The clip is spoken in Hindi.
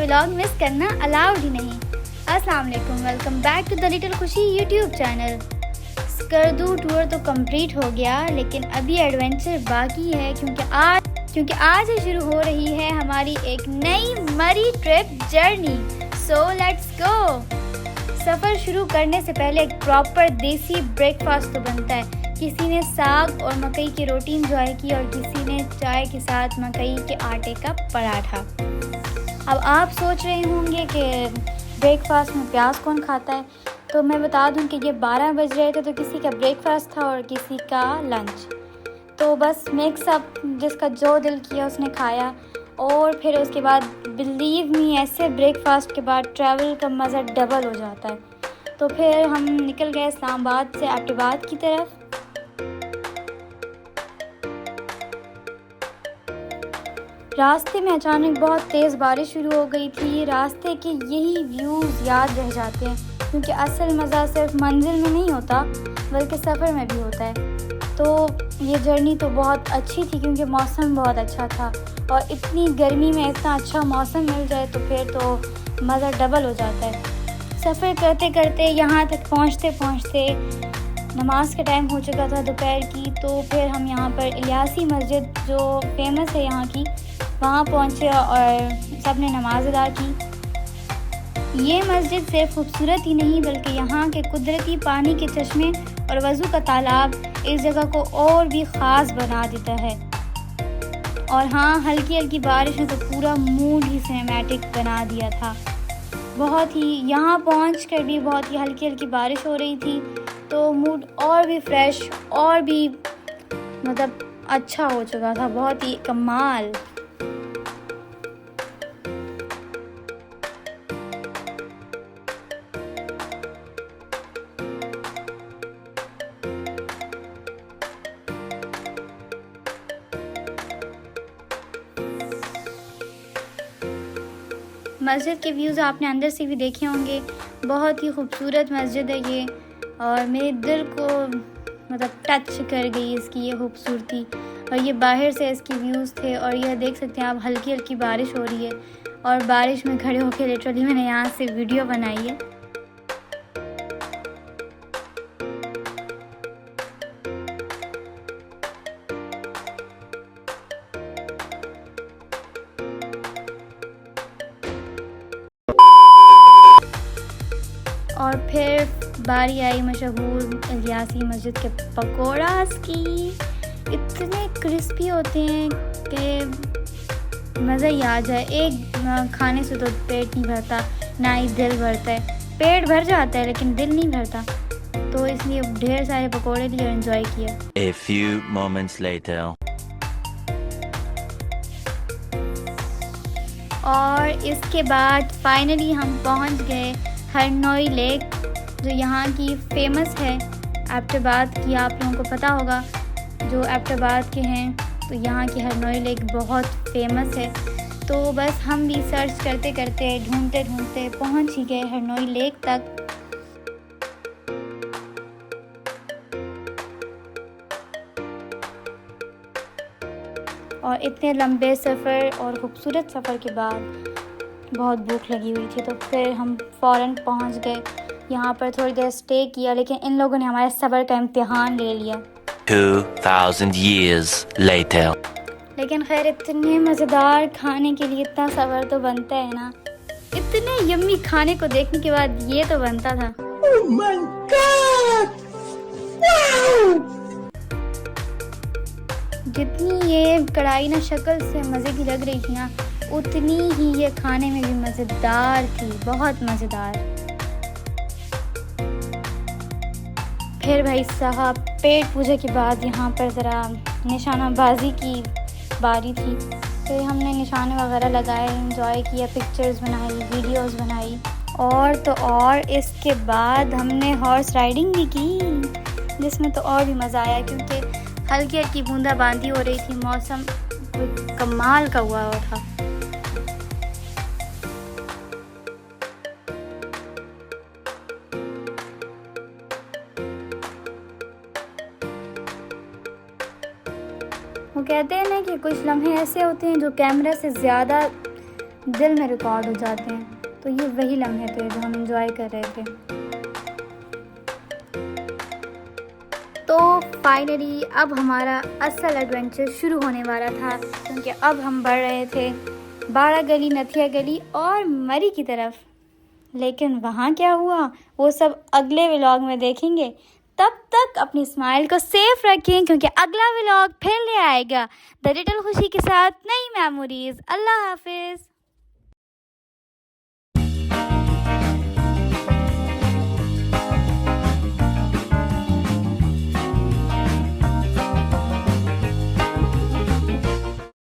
व्लॉग मिस करना अलाउड ही नहीं। अस्सलाम वालेकुम, welcome back to the little Khushi YouTube channel. Skardu tour तो कंप्लीट हो गया, लेकिन अभी एडवेंचर बाकी है क्योंकि आज से शुरू हो रही है हमारी एक नई Murree trip journey. So let's go. सफ़र शुरू करने से पहले एक प्रॉपर देसी ब्रेकफास्ट तो बनता है। किसी ने साग और मकई की रोटी इंजॉय की और किसी ने चाय के साथ मकई के आटे का पराठा। अब आप सोच रहे होंगे कि ब्रेकफास्ट में प्याज कौन खाता है, तो मैं बता दूं कि ये 12 बज रहे थे, तो किसी का ब्रेकफास्ट था और किसी का लंच। तो बस मिक्सअप, जिसका जो दिल किया उसने खाया। और फिर उसके बाद बिलीव मी, ऐसे ब्रेकफास्ट के बाद ट्रैवल का मज़ा डबल हो जाता है। तो फिर हम निकल गए इस्लामाबाद से एबटाबाद की तरफ। रास्ते में अचानक बहुत तेज़ बारिश शुरू हो गई थी। रास्ते के यही व्यूज़ याद रह जाते हैं, क्योंकि असल मज़ा सिर्फ मंजिल में नहीं होता बल्कि सफ़र में भी होता है। तो ये जर्नी तो बहुत अच्छी थी क्योंकि मौसम बहुत अच्छा था, और इतनी गर्मी में इतना अच्छा मौसम मिल जाए तो फिर तो मज़ा डबल हो जाता है। सफ़र करते करते यहाँ तक पहुँचते पहुँचते नमाज का टाइम हो चुका था दोपहर की। तो फिर हम यहाँ पर इलियासी मस्जिद, जो फेमस है यहाँ की, वहाँ पहुँचे और सब ने नमाज़ अदा की। ये मस्जिद सिर्फ खूबसूरत ही नहीं बल्कि यहाँ के कुदरती पानी के चश्मे और वज़ू का तालाब इस जगह को और भी ख़ास बना देता है। और हाँ, हल्की हल्की बारिश ने तो पूरा मूड ही सिनेमैटिक बना दिया था। बहुत ही, यहाँ पहुँच कर भी बहुत ही हल्की हल्की बारिश हो रही थी, तो मूड और भी फ्रेश और भी मतलब अच्छा हो चुका था। बहुत ही कमाल। मस्जिद के व्यूज़ आपने अंदर से भी देखे होंगे। बहुत ही खूबसूरत मस्जिद है ये, और मेरे दिल को मतलब टच कर गई इसकी ये खूबसूरती। और ये बाहर से इसके व्यूज़ थे, और यह देख सकते हैं आप, हल्की हल्की बारिश हो रही है और बारिश में खड़े होकर लिटरली मैंने यहाँ से वीडियो बनाई है। और फिर बारी आई मशहूर इलियासी मस्जिद के पकोड़ास की। इतने क्रिस्पी होते हैं कि मज़ा ही आ जाए। एक खाने से तो पेट नहीं भरता, ना ही दिल भरता है। पेट भर जाता है लेकिन दिल नहीं भरता, तो इसलिए ढेर सारे पकोड़े लिए और एंजॉय किया। A few moments later. और इसके बाद फाइनली हम पहुंच गए हरनोई लेक, जो यहाँ की फेमस है एबटाबाद की। आप लोगों को पता होगा जो एबटाबाद के हैं, तो यहाँ की हरनोई लेक बहुत फेमस है। तो बस हम भी सर्च करते करते ढूंढते ढूंढते पहुँच ही गए हरनोई लेक तक। और इतने लंबे सफ़र और ख़ूबसूरत सफ़र के बाद बहुत भूख लगी हुई थी, तो फिर हम फ़ौरन पहुंच गए। यहाँ पर थोड़ी देर स्टे किया, लेकिन इन लोगों ने हमारे सब्र का इम्तिहान ले लिया। 2000 years later. लेकिन खैर, इतने मज़ेदार खाने के लिए इतना सब्र तो बनता है ना। इतने यम्मी खाने को देखने के बाद ये तो बनता था। Oh my God! Wow! जितनी ये कढ़ाई ना शक्ल से मज़े की लग रही थी ना, उतनी ही ये खाने में भी मज़ेदार थी, बहुत मज़ेदार। फिर भाई साहब, पेट पूजा के बाद यहाँ पर ज़रा निशानाबाजी की बारी थी। फिर हमने निशाने वगैरह लगाए, एंजॉय किया, पिक्चर्स बनाई, वीडियोस बनाई। और तो और इसके बाद हमने हॉर्स राइडिंग भी की, जिसमें तो और भी मज़ा आया, क्योंकि हल्की हल्की बूंदाबांदी हो रही थी। मौसम कमाल का हुआ था। वो कहते हैं ना कि कुछ लम्हे ऐसे होते हैं जो कैमरा से ज़्यादा दिल में रिकॉर्ड हो जाते हैं। तो ये वही लम्हे थे जो हम एंजॉय कर रहे थे। तो फाइनली अब हमारा असल एडवेंचर शुरू होने वाला था, क्योंकि अब हम बढ़ रहे थे 12 गली, नथिया गली और मरी की तरफ। लेकिन वहाँ क्या हुआ वो सब अगले व्लॉग में देखेंगे। तब तक अपनी स्माइल को सेफ रखें, क्योंकि अगला व्लॉग फिर ले आएगा द लिटिल खुशी के साथ नई मेमोरीज। अल्लाह हाफिज़।